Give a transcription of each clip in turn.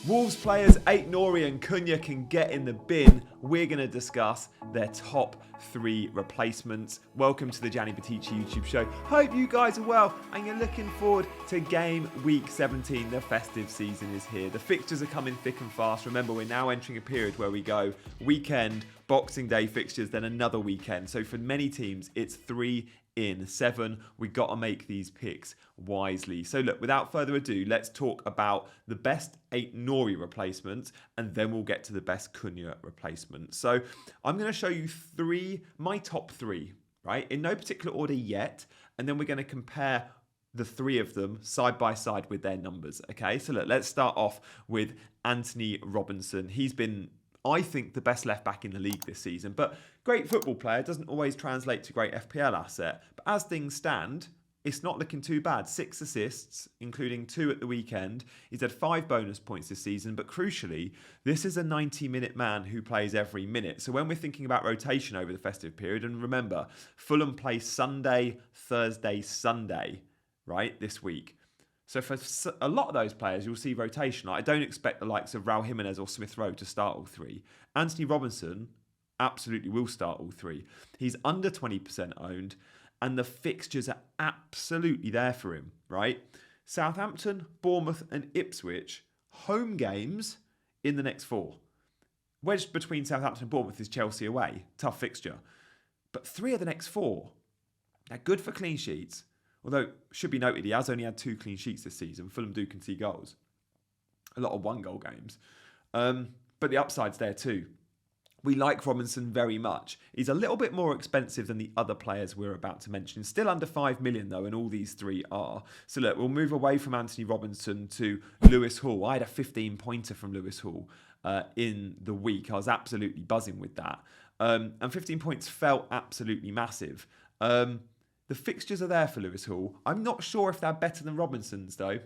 Wolves players Aït-Nouri and Cunha can get in the bin. We're going to discuss their top 3 replacements. Welcome to the Gianni YouTube show. Hope you guys are well and you're looking forward to game week 17. The festive season is here. The fixtures are coming thick and fast. Remember, we're now entering a period where we go weekend, Boxing Day fixtures, then another weekend. So for many teams, it's 3 in 7. We got to make these picks wisely. So look, without further ado, let's talk about the best Aït-Nouri replacements and then we'll get to the best Cunha replacement. So I'm going to show you my top 3, right? In no particular order yet. And then we're going to compare the 3 of them side by side with their numbers. Okay, so look, let's start off with Antonee Robinson. He's been, I think, the best left back in the league this season, but great football player doesn't always translate to great FPL asset. But as things stand, it's not looking too bad. 6 assists, including 2 at the weekend. He's had 5 bonus points this season, but crucially, this is a 90-minute man who plays every minute. So when we're thinking about rotation over the festive period, and remember, Fulham play Sunday, Thursday, Sunday, right, this week. So for a lot of those players, you'll see rotation. I don't expect the likes of Raul Jimenez or Smith Rowe to start all 3. Antonee Robinson absolutely will start all 3. He's under 20% owned, and the fixtures are absolutely there for him, right? Southampton, Bournemouth, and Ipswich, home games in the next 4. Wedged between Southampton and Bournemouth is Chelsea away. Tough fixture. But 3 of the next 4, they're good for clean sheets. Although, should be noted, he has only had 2 clean sheets this season. Fulham do concede goals. A lot of 1-goal games. But the upside's there too. We like Robinson very much. He's a little bit more expensive than the other players we're about to mention. Still under 5 million though, and all these 3 are. So look, we'll move away from Antonee Robinson to Lewis Hall. I had a 15-pointer from Lewis Hall in the week. I was absolutely buzzing with that. And 15 points felt absolutely massive. The fixtures are there for Lewis Hall. I'm not sure if they're better than Robinson's though.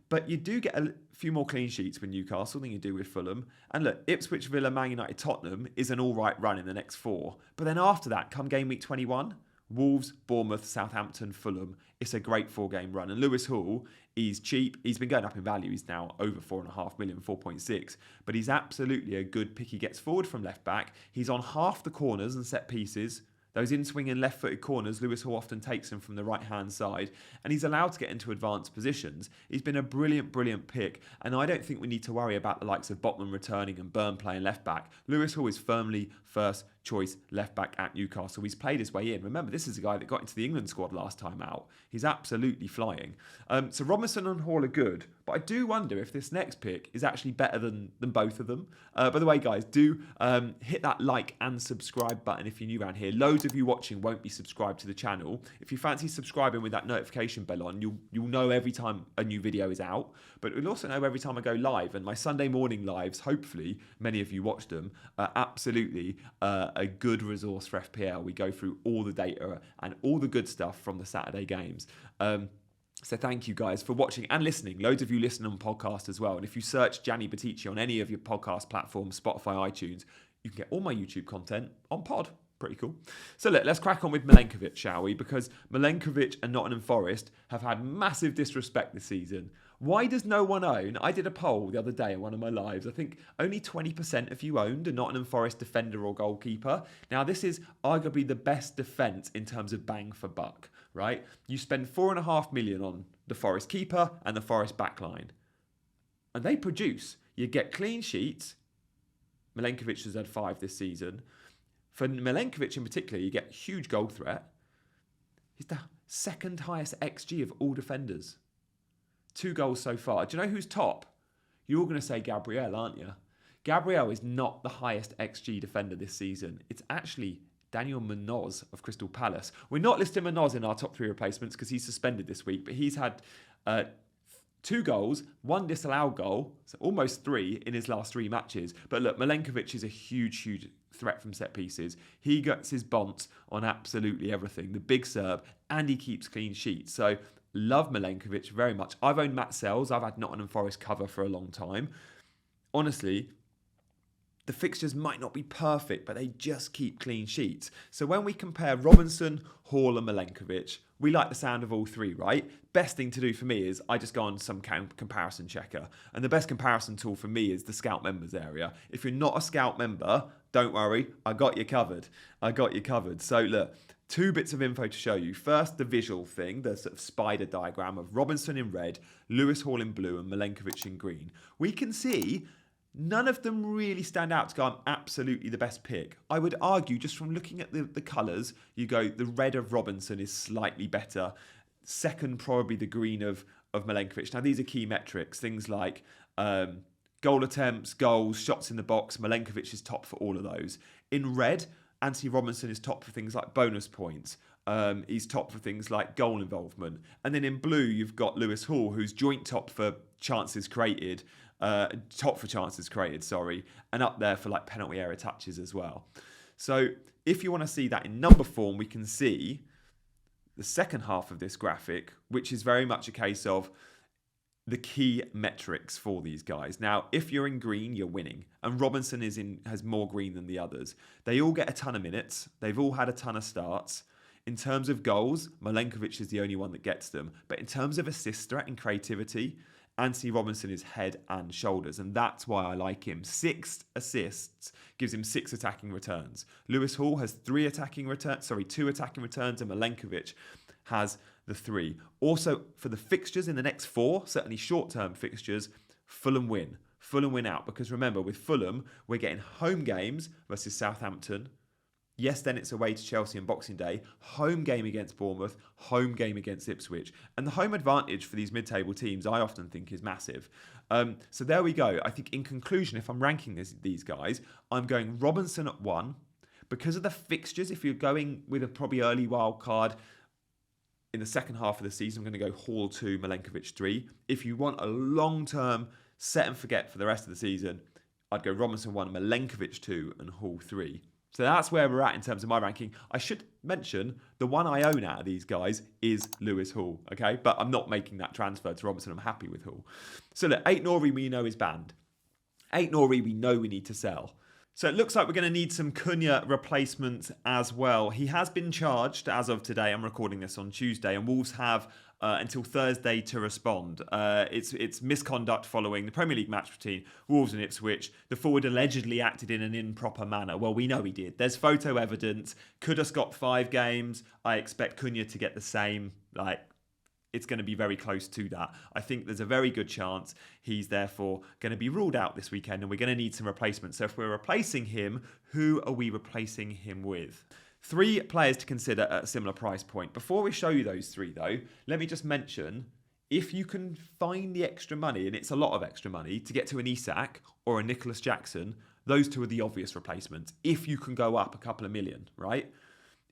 But you do get a few more clean sheets with Newcastle than you do with Fulham. And look, Ipswich, Villa, Man United, Tottenham is an all-right run in the next 4. But then after that, come game week 21, Wolves, Bournemouth, Southampton, Fulham. It's a great 4-game run. And Lewis Hall, he's cheap. He's been going up in value. He's now over 4.5 million, 4.6. But he's absolutely a good pick. He gets forward from left back. He's on half the corners and set pieces. Those in-swinging left-footed corners, Lewis Hall often takes them from the right-hand side, and he's allowed to get into advanced positions. He's been a brilliant, brilliant pick, and I don't think we need to worry about the likes of Botman returning and Burn playing left-back. Lewis Hall is firmly first choice left-back at Newcastle. He's played his way in. Remember, this is a guy that got into the England squad last time out. He's absolutely flying. So Robinson and Hall are good, but I do wonder if this next pick is actually better than both of them. By the way, guys, do hit that like and subscribe button if you're new around here. Loads of you watching won't be subscribed to the channel. If you fancy subscribing with that notification bell on, you'll know every time a new video is out, but you'll also know every time I go live. And my Sunday morning lives, hopefully many of you watch them, are absolutely a good resource for FPL. We go through all the data and all the good stuff from the Saturday games. So thank you guys for watching and listening. Loads of you listen on podcast as well. And if you search Gianni on any of your podcast platforms, Spotify, iTunes, you can get all my YouTube content on pod. Pretty cool. So let's crack on with Milenkovic, shall we? Because Milenkovic and Nottingham Forest have had massive disrespect this season. Why does no one own? I did a poll the other day in one of my lives. I think only 20% of you owned a Nottingham Forest defender or goalkeeper. Now, this is arguably the best defence in terms of bang for buck, right? You spend 4.5 million on the Forest keeper and the Forest backline. And they produce. You get clean sheets. Milenkovic has had 5 this season. For Milenkovic in particular, you get huge goal threat. He's the second highest XG of all defenders. 2 goals so far. Do you know who's top? You're all going to say Gabriel, aren't you? Gabriel is not the highest XG defender this season. It's actually Daniel Munoz of Crystal Palace. We're not listing Munoz in our top 3 replacements because he's suspended this week, but he's had 2 goals, 1 disallowed goal, so almost 3 in his last 3 matches. But look, Milenkovic is a huge, huge threat from set pieces. He gets his bonds on absolutely everything. The big Serb, and he keeps clean sheets. So love Milenkovic very much. I've owned Matt Sells. I've had Nottingham Forest cover for a long time. Honestly, the fixtures might not be perfect, but they just keep clean sheets. So when we compare Robinson, Hall and Milenkovic, we like the sound of all three, right? Best thing to do for me is I just go on some comparison checker. And the best comparison tool for me is the Scout members area. If you're not a Scout member, don't worry, I got you covered. So look, 2 bits of info to show you. First, the visual thing, the sort of spider diagram of Robinson in red, Lewis Hall in blue and Milenkovic in green. We can see none of them really stand out to go, I'm absolutely the best pick. I would argue, just from looking at the colours, you go, the red of Robinson is slightly better. Second, probably the green of Milenkovic. Now, these are key metrics. Things like goal attempts, goals, shots in the box. Milenkovic is top for all of those. In red, Anthony Robinson is top for things like bonus points. He's top for things like goal involvement. And then in blue, you've got Lewis Hall, who's joint top for chances created. And up there for like penalty area touches as well. So if you want to see that in number form, we can see the second half of this graphic, which is very much a case of the key metrics for these guys. Now, if you're in green, you're winning. And Robinson has more green than the others. They all get a ton of minutes. They've all had a ton of starts. In terms of goals, Milenkovic is the only one that gets them. But in terms of assist threat and creativity, Anthony Robinson is head and shoulders, and that's why I like him. 6 assists gives him 6 attacking returns. Lewis Hall has 2 attacking returns, and Milenkovic has the 3. Also, for the fixtures in the next 4, certainly short-term fixtures, Fulham win. Fulham win out, because remember, with Fulham, we're getting home games versus Southampton. Yes, then it's away to Chelsea on Boxing Day, home game against Bournemouth, home game against Ipswich. And the home advantage for these mid-table teams, I often think, is massive. So there we go. I think in conclusion, if I'm ranking these guys, I'm going Robinson at 1. Because of the fixtures, if you're going with a probably early wild card in the second half of the season, I'm going to go Hall 2, Milenkovic 3. If you want a long-term set and forget for the rest of the season, I'd go Robinson 1, Milenkovic 2 and Hall 3. So that's where we're at in terms of my ranking. I should mention the one I own out of these guys is Lewis Hall, okay? But I'm not making that transfer to Robinson. I'm happy with Hall. So look, Aït-Nouri we know is banned. Aït-Nouri we know we need to sell. So it looks like we're going to need some Cunha replacements as well. He has been charged as of today. I'm recording this on Tuesday, and Wolves have until Thursday to respond. It's misconduct following the Premier League match between Wolves and Ipswich. The forward allegedly acted in an improper manner. Well, we know he did. There's photo evidence. Kudus got 5 games. I expect Cunha to get the same. It's going to be very close to that. I think there's a very good chance he's therefore going to be ruled out this weekend, and we're going to need some replacements. So if we're replacing him, who are we replacing him with? 3 players to consider at a similar price point. Before we show you those 3 though, let me just mention, if you can find the extra money, and it's a lot of extra money, to get to an Isak or a Nicholas Jackson, those 2 are the obvious replacements. If you can go up a couple of million, right?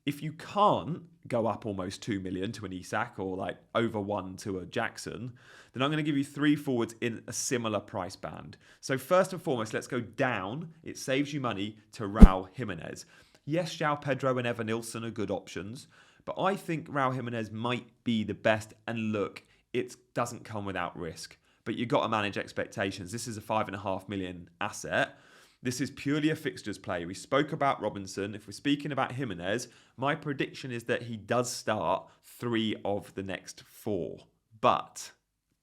If you can't go up almost 2 million to an Isak or like over 1 to a Jackson, then I'm going to give you 3 forwards in a similar price band. So first and foremost, let's go down. It saves you money to Raul Jimenez. Yes, João Pedro and Evan Nilsson are good options, but I think Raul Jimenez might be the best. And look, it doesn't come without risk, but you've got to manage expectations. This is a 5.5 million asset. This is purely a fixtures play. We spoke about Robinson. If we're speaking about Jimenez, my prediction is that he does start 3 of the next 4. But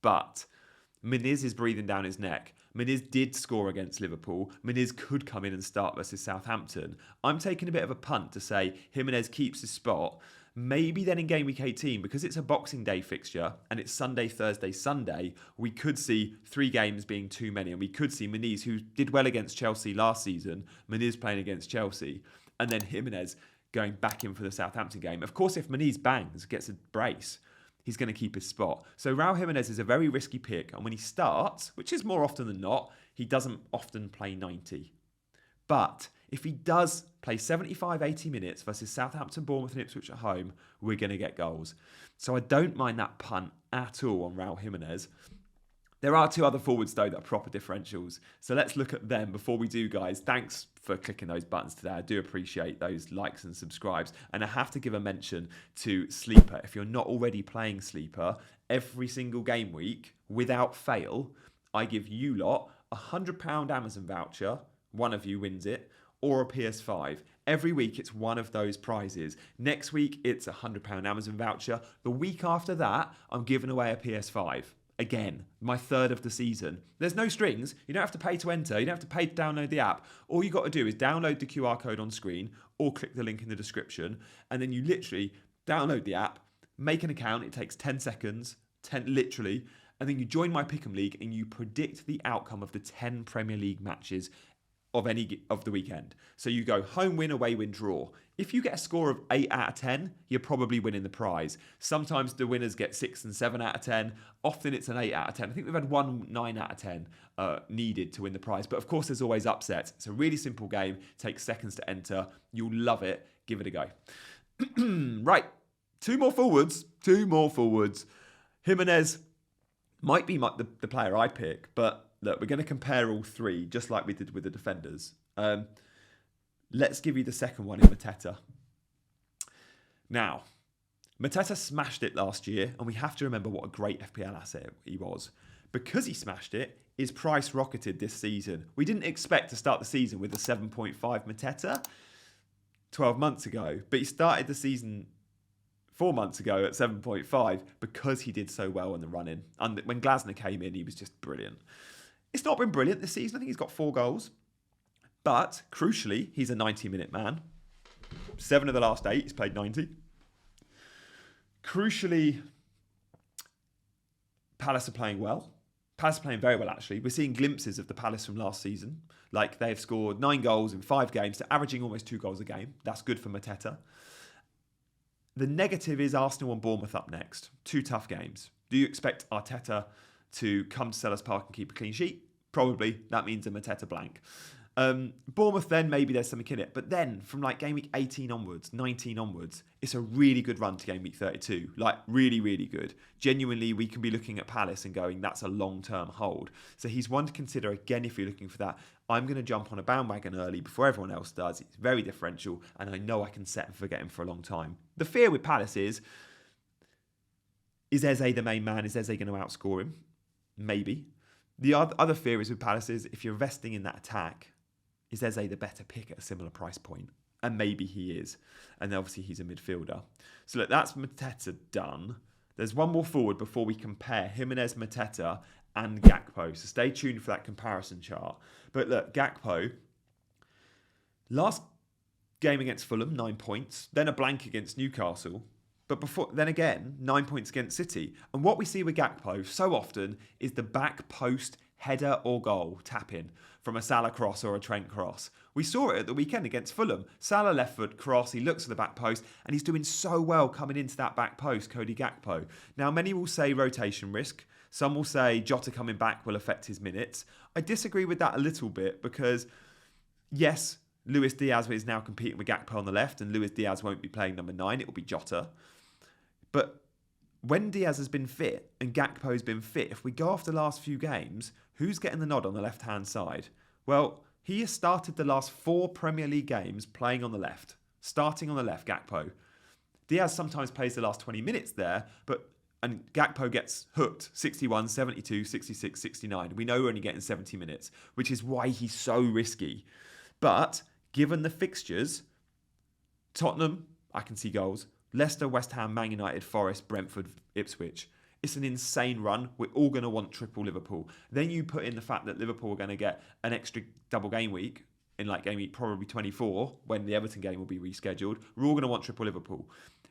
Milenkovic is breathing down his neck. Milenkovic did score against Liverpool. Milenkovic could come in and start versus Southampton. I'm taking a bit of a punt to say Jimenez keeps his spot. Maybe then in game week 18, because it's a Boxing Day fixture and it's Sunday, Thursday, Sunday, we could see 3 games being too many, and we could see Milenkovic, who did well against Chelsea last season, Milenkovic playing against Chelsea, and then Jimenez going back in for the Southampton game. Of course, if Milenkovic bangs, gets a brace, he's going to keep his spot. So Raul Jimenez is a very risky pick, and when he starts, which is more often than not, he doesn't often play 90. But if he does play 75, 80 minutes versus Southampton, Bournemouth and Ipswich at home, we're going to get goals. So I don't mind that punt at all on Raul Jimenez. There are 2 other forwards, though, that are proper differentials. So let's look at them before we do, guys. Thanks for clicking those buttons today. I do appreciate those likes and subscribes. And I have to give a mention to Sleeper. If you're not already playing Sleeper, every single game week, without fail, I give you lot a £100 Amazon voucher one of you wins it, or a PS5. Every week it's one of those prizes. Next week it's a £100 Amazon voucher. The week after that, I'm giving away a PS5. Again, my third of the season. There's no strings. You don't have to pay to enter. You don't have to pay to download the app. All you got to do is download the QR code on screen or click the link in the description. And then you literally download the app, make an account. It takes 10 seconds, literally. And then you join my Pick'em League and you predict the outcome of the 10 Premier League matches of any of the weekend. So you go home win, away win, draw. If you get a score of 8 out of 10, you're probably winning the prize. Sometimes the winners get 6 and 7 out of 10. Often it's an 8 out of 10. I think we've had one 9 out of 10 needed to win the prize. But of course, there's always upsets. It's a really simple game. Takes seconds to enter. You'll love it. Give it a go. Right. Two more forwards. Jimenez might be the player I pick, but look, we're going to compare all three, just like we did with the defenders. Let's give you the second one in Mateta. Now, Mateta smashed it last year, and we have to remember what a great FPL asset he was. Because he smashed it, his price rocketed this season. We didn't expect to start the season with a 7.5 Mateta 12 months ago, but he started the season 4 months ago at 7.5 because he did so well in the run-in. And when Glasner came in, he was just brilliant. It's not been brilliant this season. I think he's got 4 goals. But, crucially, he's a 90-minute man. 7 of the last 8, he's played 90. Crucially, Palace are playing well. Palace are playing very well, actually. We're seeing glimpses of the Palace from last season. Like, they've scored 9 goals in 5 games. They're averaging almost 2 goals a game. That's good for Mateta. The negative is Arsenal and Bournemouth up next. 2 tough games. Do you expect Arteta to come to Sellers Park and keep a clean sheet? Probably. That means a Mateta blank. Bournemouth, then maybe there's something in it. But then from like game week 18 onwards, 19 onwards, it's a really good run to game week 32. Like really, really good. Genuinely, we can be looking at Palace and going, that's a long-term hold. So he's one to consider again if you're looking for that. I'm going to jump on a bandwagon early before everyone else does. It's very differential and I know I can set and forget him for a long time. The fear with Palace is Eze the main man? Is Eze going to outscore him? Maybe. The other fear is with Palace is if you're investing in that attack, is Eze the better pick at a similar price point? And maybe he is. And obviously he's a midfielder. So look, that's Mateta done. There's one more forward before we compare Jimenez, Mateta and Gakpo. So stay tuned for that comparison chart. But look, Gakpo, last game against Fulham, 9 points. Then a blank against Newcastle. But then again, 9 points against City. And what we see with Gakpo so often is the back post header or goal tap-in from a Salah cross or a Trent cross. We saw it at the weekend against Fulham. Salah left foot cross, he looks at the back post, and he's doing so well coming into that back post, Cody Gakpo. Now, many will say rotation risk. Some will say Jota coming back will affect his minutes. I disagree with that a little bit because, yes, Luis Diaz is now competing with Gakpo on the left, and Luis Diaz won't be playing number 9, it will be Jota. But when Diaz has been fit and Gakpo has been fit, if we go off the last few games, who's getting the nod on the left-hand side? Well, he has started the last 4 Premier League games playing on the left. Starting on the left, Gakpo. Diaz sometimes plays the last 20 minutes there, and Gakpo gets hooked 61, 72, 66, 69. We know we're only getting 70 minutes, which is why he's so risky. But given the fixtures, Tottenham, I can see goals. Leicester, West Ham, Man United, Forest, Brentford, Ipswich. It's an insane run. We're all going to want triple Liverpool. Then you put in the fact that Liverpool are going to get an extra double game week in like game week probably 24 when the Everton game will be rescheduled. We're all going to want triple Liverpool.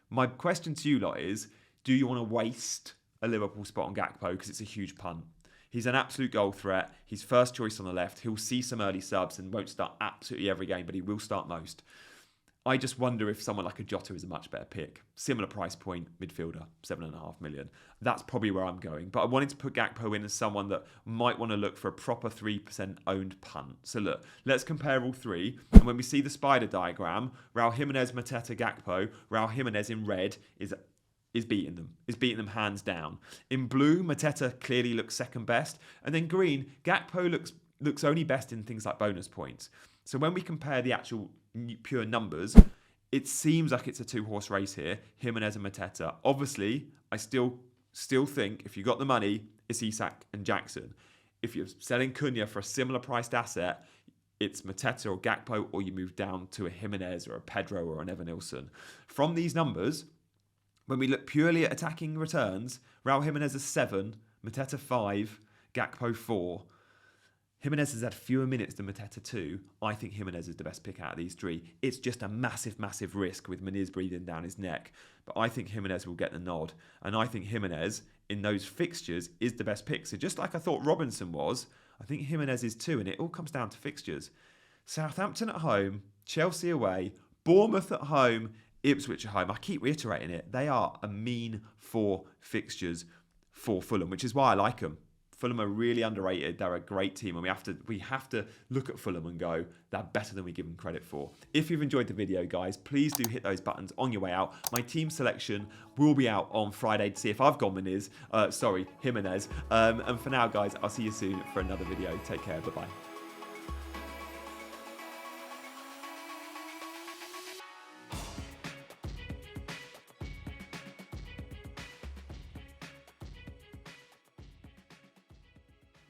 My question to you lot is, do you want to waste a Liverpool spot on Gakpo because it's a huge punt? He's an absolute goal threat. He's first choice on the left. He'll see some early subs and won't start absolutely every game, but he will start most. I just wonder if someone like a Jota is a much better pick. Similar price point, midfielder, 7.5 million. That's probably where I'm going. But I wanted to put Gakpo in as someone that might want to look for a proper 3% owned punt. So look, let's compare all three. And when we see the spider diagram, Raul Jimenez, Mateta, Gakpo, Raul Jimenez in red is beating them. Is beating them hands down. In blue, Mateta clearly looks second best. And then green, Gakpo looks only best in things like bonus points. So when we compare the actual pure numbers, it seems like it's a 2-horse race here, Jimenez and Mateta. Obviously, I still think if you got the money, it's Isak and Jackson. If you're selling Cunha for a similar priced asset, it's Mateta or Gakpo, or you move down to a Jimenez or a Pedro or an Evan-Nilsson. From these numbers, when we look purely at attacking returns, Raul Jimenez is 7, Mateta 5, Gakpo 4. Jimenez has had fewer minutes than Mateta 2. I think Jimenez is the best pick out of these 3. It's just a massive, massive risk with Muniz breathing down his neck. But I think Jimenez will get the nod. And I think Jimenez, in those fixtures, is the best pick. So just like I thought Robinson was, I think Jimenez is too. And it all comes down to fixtures. Southampton at home, Chelsea away, Bournemouth at home, Ipswich at home. I keep reiterating it. They are a mean 4 fixtures for Fulham, which is why I like them. Fulham are really underrated. They're a great team, and we have to look at Fulham and go, they're better than we give them credit for. If you've enjoyed the video, guys, please do hit those buttons on your way out. My team selection will be out on Friday to see if I've gone Jimenez. And for now, guys, I'll see you soon for another video. Take care. Bye-bye.